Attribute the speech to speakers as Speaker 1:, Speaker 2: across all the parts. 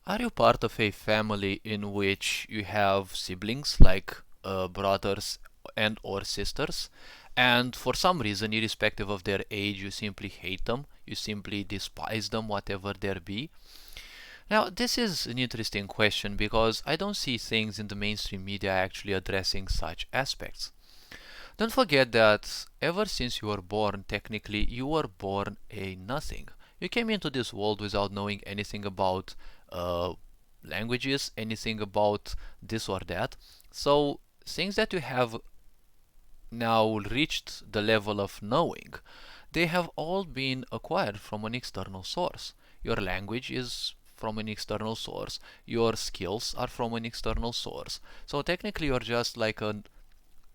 Speaker 1: Are you part of a family in which you have siblings like brothers and or sisters, and for some reason, irrespective of their age, you simply hate them, you simply despise them, whatever there be? Now, this is an interesting question because I don't see things in the mainstream media actually addressing such aspects. Don't forget that ever since you were born, technically, you were born a nothing. You came into this world without knowing anything about uh, languages, anything about this or that. So, things that you have now reached the level of knowing, they have all been acquired from an external source. Your language is from an external source, your skills are from an external source. So, technically, you're just like an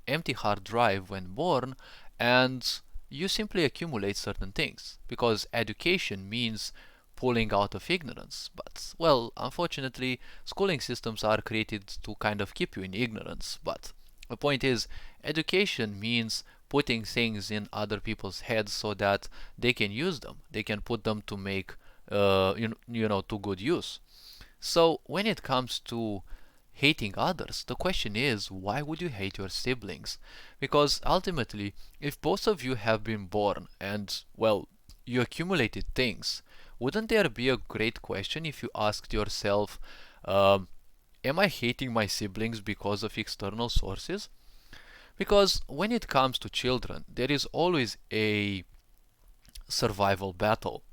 Speaker 1: empty hard drive when born, and you simply accumulate certain things because education means pulling out of ignorance. But, well, unfortunately, schooling systems are created to kind of keep you in ignorance. But the point is, education means putting things in other people's heads so that they can use them, they can put them to make to good use. So when it comes to hating others, the question is, why would you hate your siblings? Because ultimately, if both of you have been born and, well, you accumulated things, wouldn't there be a great question if you asked yourself, um, am I hating my siblings because of external sources? Because when it comes to children, there is always a survival battle,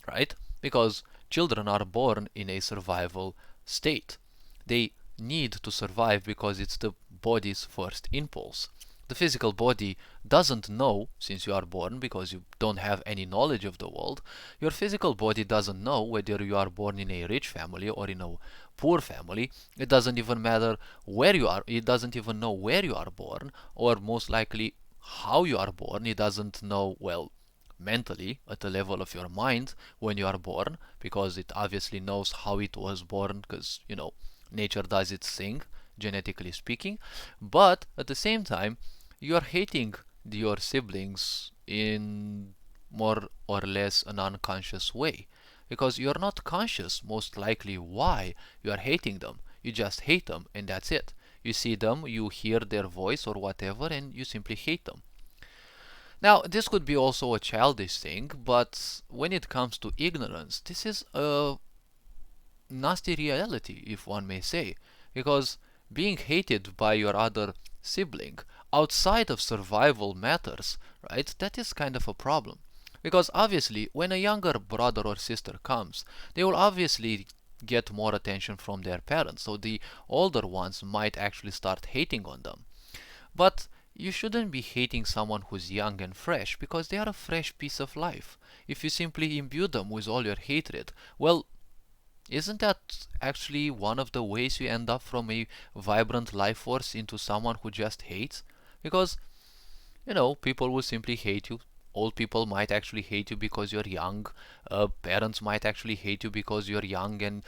Speaker 1: right? Because children are born in a survival state. They need to survive because it's the body's first impulse. The physical body doesn't know, since you are born, because you don't have any knowledge of the world, your physical body doesn't know whether you are born in a rich family or in a poor family. It doesn't even matter where you are, it doesn't even know where you are born, or most likely how you are born. It doesn't know, well, mentally at the level of your mind when you are born, because it obviously knows how it was born, because nature does its thing, genetically speaking. But at the same time, you are hating your siblings in more or less an unconscious way, because you are not conscious most likely why you are hating them. You just hate them, and that's it. You see them, you hear their voice or whatever, and you simply hate them. Now, this could be also a childish thing, but when it comes to ignorance, this is a nasty reality, if one may say, because being hated by your other sibling outside of survival matters, right? That is kind of a problem. Because obviously, when a younger brother or sister comes, they will obviously get more attention from their parents, so the older ones might actually start hating on them. But you shouldn't be hating someone who's young and fresh because they are a fresh piece of life. If you simply imbue them with all your hatred, well, isn't that actually one of the ways you end up from a vibrant life force into someone who just hates? Because, people will simply hate you. Old people might actually hate you because you're young. Parents might actually hate you because you're young and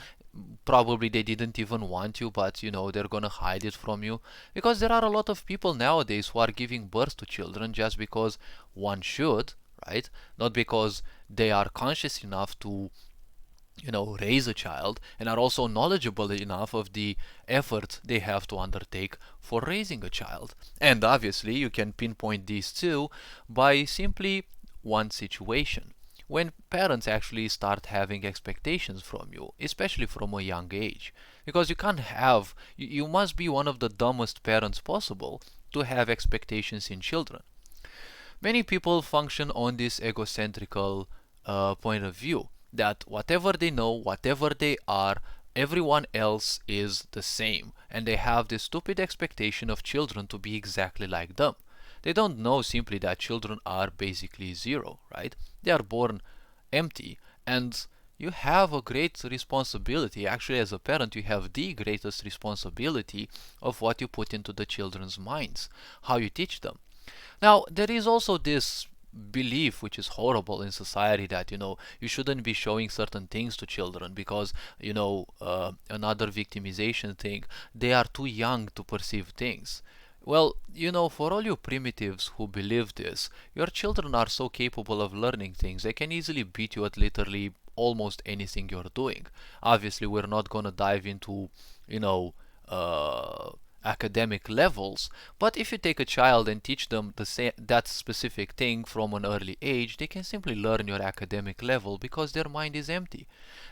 Speaker 1: probably they didn't even want you, but they're gonna hide it from you. Because there are a lot of people nowadays who are giving birth to children just because one should, right? Not because they are conscious enough to raise a child and are also knowledgeable enough of the effort they have to undertake for raising a child. And obviously, you can pinpoint these two by simply one situation. When parents actually start having expectations from you, especially from a young age, because you can't have, you must be one of the dumbest parents possible to have expectations in children. Many people function on this egocentrical point of view that whatever they know, whatever they are, everyone else is the same, and they have this stupid expectation of children to be exactly like them. They don't know simply that children are basically zero, right? They are born empty, and you have a great responsibility. Actually, as a parent, you have the greatest responsibility of what you put into the children's minds, how you teach them. Now, there is also this belief which is horrible in society that you shouldn't be showing certain things to children because another victimization thing, they are too young to perceive things. Well, for all you primitives who believe this, your children are so capable of learning things, they can easily beat you at literally almost anything you're doing. Obviously, we're not going to dive into, you know, academic levels, but if you take a child and teach them that specific thing from an early age, they can simply learn your academic level because their mind is empty.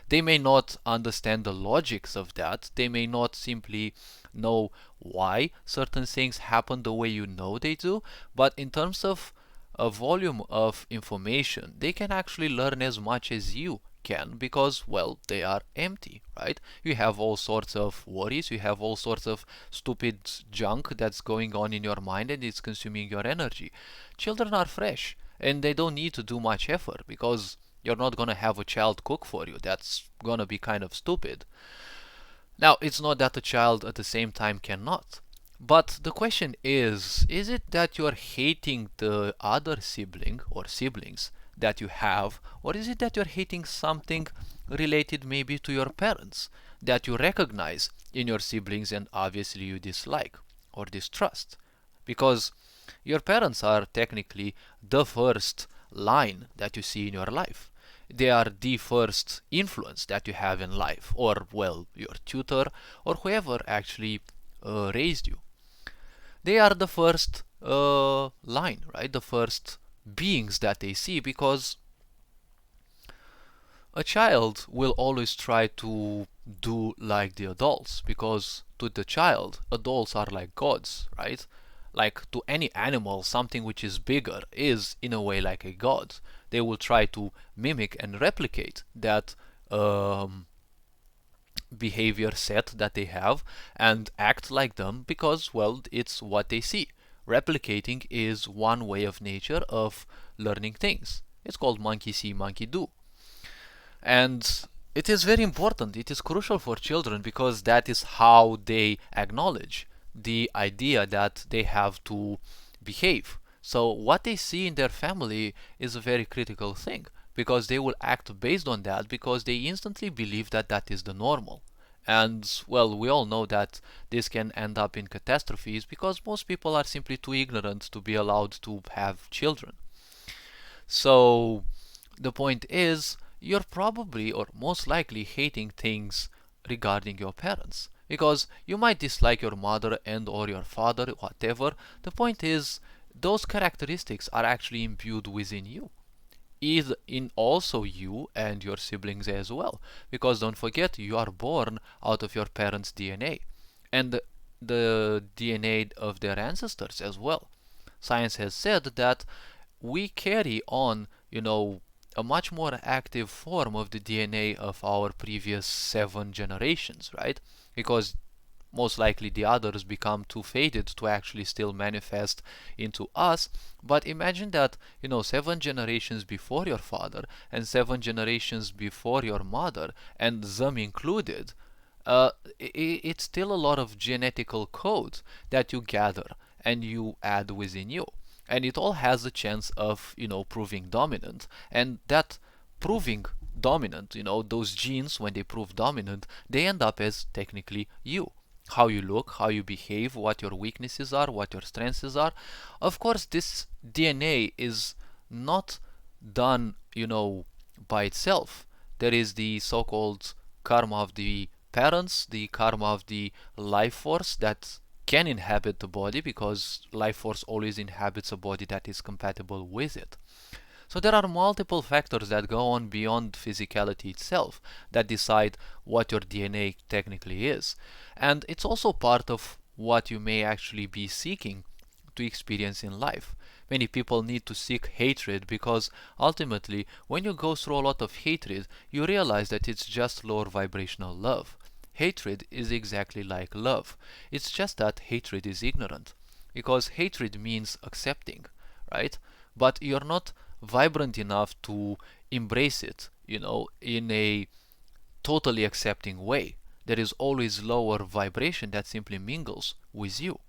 Speaker 1: They may not understand the logics of that. They may not simply know why certain things happen the way you know they do, but in terms of a volume of information, they can actually learn as much as you can because, well, they are empty, right? You have all sorts of worries, you have all sorts of stupid junk that's going on in your mind and it's consuming your energy. Children are fresh and they don't need to do much effort because you're not gonna have a child cook for you. That's gonna be kind of stupid. Now, it's not that a child at the same time cannot. But the question is it that you're hating the other sibling or siblings that you have, or is it that you're hating something related maybe to your parents that you recognize in your siblings and obviously you dislike or distrust? Because your parents are technically the first line that you see in your life. They are the first influence that you have in life, or, well, your tutor, or whoever actually raised you. They are the first line, right? The first beings that they see, because a child will always try to do like the adults, because to the child, adults are like gods, right? Like to any animal, something which is bigger is in a way like a god. They will try to mimic and replicate that behavior set that they have and act like them because, well, it's what they see. Replicating is one way of nature of learning things. It's called monkey see, monkey do. And it is very important, it is crucial for children because that is how they acknowledge the idea that they have to behave. So what they see in their family is a very critical thing because they will act based on that because they instantly believe that that is the normal. And, well, we all know that this can end up in catastrophes because most people are simply too ignorant to be allowed to have children. So the point is, you're probably or most likely hating things regarding your parents because you might dislike your mother and or your father, whatever. The point is, those characteristics are actually imbued within you, is in also you and your siblings as well, because don't forget, you are born out of your parents' DNA and the DNA of their ancestors as well. Science has said that we carry on, a much more active form of the DNA of our previous 7 generations, right? Because most likely the others become too faded to actually still manifest into us. But imagine that, 7 generations before your father and 7 generations before your mother, and them included, it's still a lot of genetical code that you gather and you add within you. And it all has a chance of, proving dominant. And that proving dominant, those genes, when they prove dominant, they end up as technically you. How you look, how you behave, what your weaknesses are, what your strengths are. Of course, this DNA is not done, by itself. There is the so-called karma of the parents, the karma of the life force that can inhabit the body because life force always inhabits a body that is compatible with it. So there are multiple factors that go on beyond physicality itself that decide what your DNA technically is. And it's also part of what you may actually be seeking to experience in life. Many people need to seek hatred because ultimately, when you go through a lot of hatred, you realize that it's just lower vibrational love. Hatred is exactly like love. It's just that hatred is ignorant. Because hatred means accepting, right? But you're not vibrant enough to embrace it, in a totally accepting way. There is always lower vibration that simply mingles with you.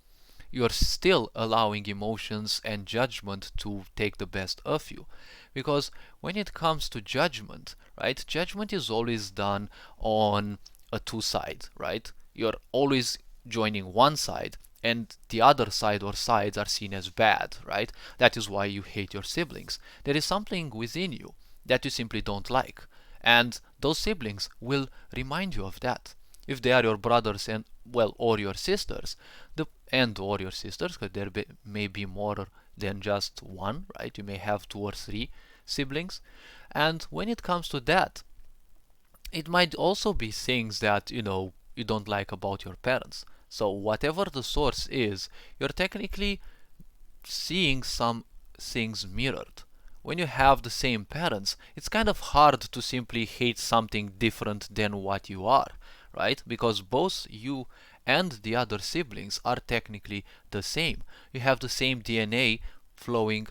Speaker 1: You're still allowing emotions and judgment to take the best of you. Because when it comes to judgment, right, judgment is always done on a two side, right? You're always joining one side and the other side or sides are seen as bad, right? That is why you hate your siblings. There is something within you that you simply don't like. And those siblings will remind you of that. If they are your brothers and, well, or your sisters, or your sisters, because there may be more than just one, right? You may have two or three siblings. And when it comes to that, it might also be things that, you don't like about your parents. So whatever the source is, you're technically seeing some things mirrored. When you have the same parents, it's kind of hard to simply hate something different than what you are, right? Because both you and the other siblings are technically the same. You have the same DNA flowing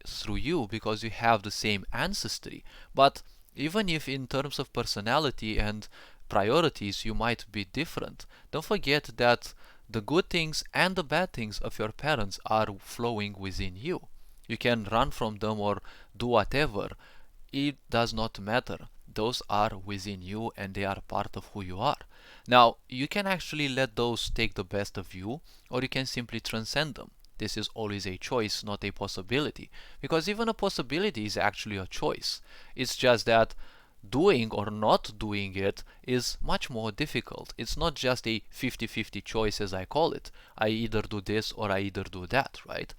Speaker 1: through you because you have the same ancestry. But even if in terms of personality and priorities you might be different, don't forget that the good things and the bad things of your parents are flowing within you. You can run from them or do whatever. It does not matter. Those are within you and they are part of who you are. Now, you can actually let those take the best of you, or you can simply transcend them. This is always a choice, not a possibility. Because even a possibility is actually a choice. It's just that doing or not doing it is much more difficult. It's not just a 50-50 choice, as I call it. I either do this or I either do that, right?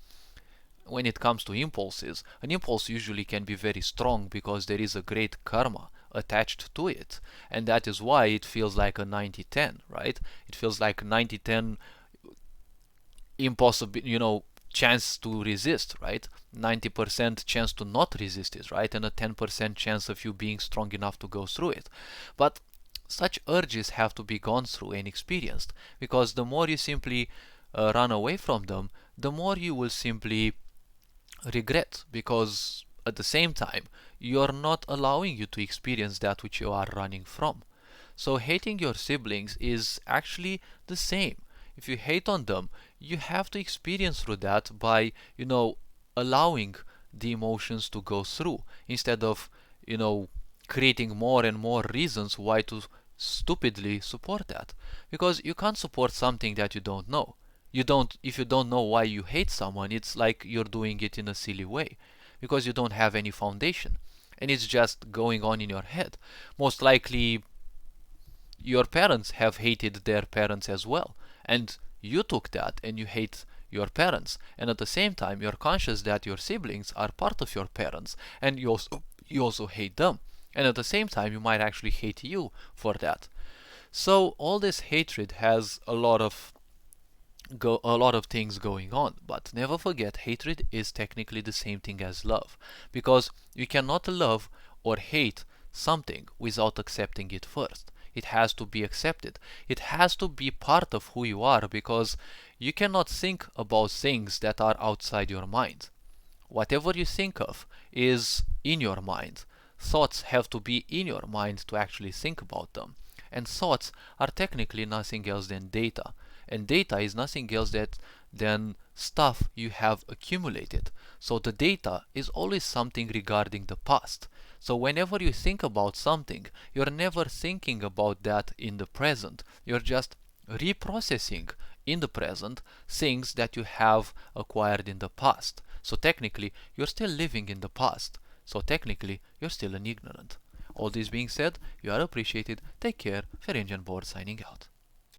Speaker 1: When it comes to impulses, an impulse usually can be very strong because there is a great karma attached to it. And that is why it feels like a 90-10, right? It feels like 90-10 impossible, chance to resist, right? 90% chance to not resist it, right? And a 10% chance of you being strong enough to go through it. But such urges have to be gone through and experienced, because the more you simply run away from them, the more you will simply regret, because at the same time you are not allowing you to experience that which you are running from. So hating your siblings is actually the same. If you hate on them, you have to experience through that by, allowing the emotions to go through, instead of, creating more and more reasons why to stupidly support that. Because you can't support something that you don't know. If you don't know why you hate someone, it's like you're doing it in a silly way, because you don't have any foundation. And it's just going on in your head. Most likely your parents have hated their parents as well, and you took that and you hate your parents, and at the same time you're conscious that your siblings are part of your parents, and you also hate them, and at the same time you might actually hate you for that. So all this hatred has a lot of things going on, but never forget, hatred is technically the same thing as love, because you cannot love or hate something without accepting it first. It has to be accepted. It has to be part of who you are, because you cannot think about things that are outside your mind. Whatever you think of is in your mind. Thoughts have to be in your mind to actually think about them. And thoughts are technically nothing else than data. And data is nothing else than stuff you have accumulated. So the data is always something regarding the past. So whenever you think about something, you're never thinking about that in the present. You're just reprocessing in the present things that you have acquired in the past. So technically, you're still living in the past. So technically, you're still an ignorant. All this being said, you are appreciated. Take care. Ferengian Board signing out.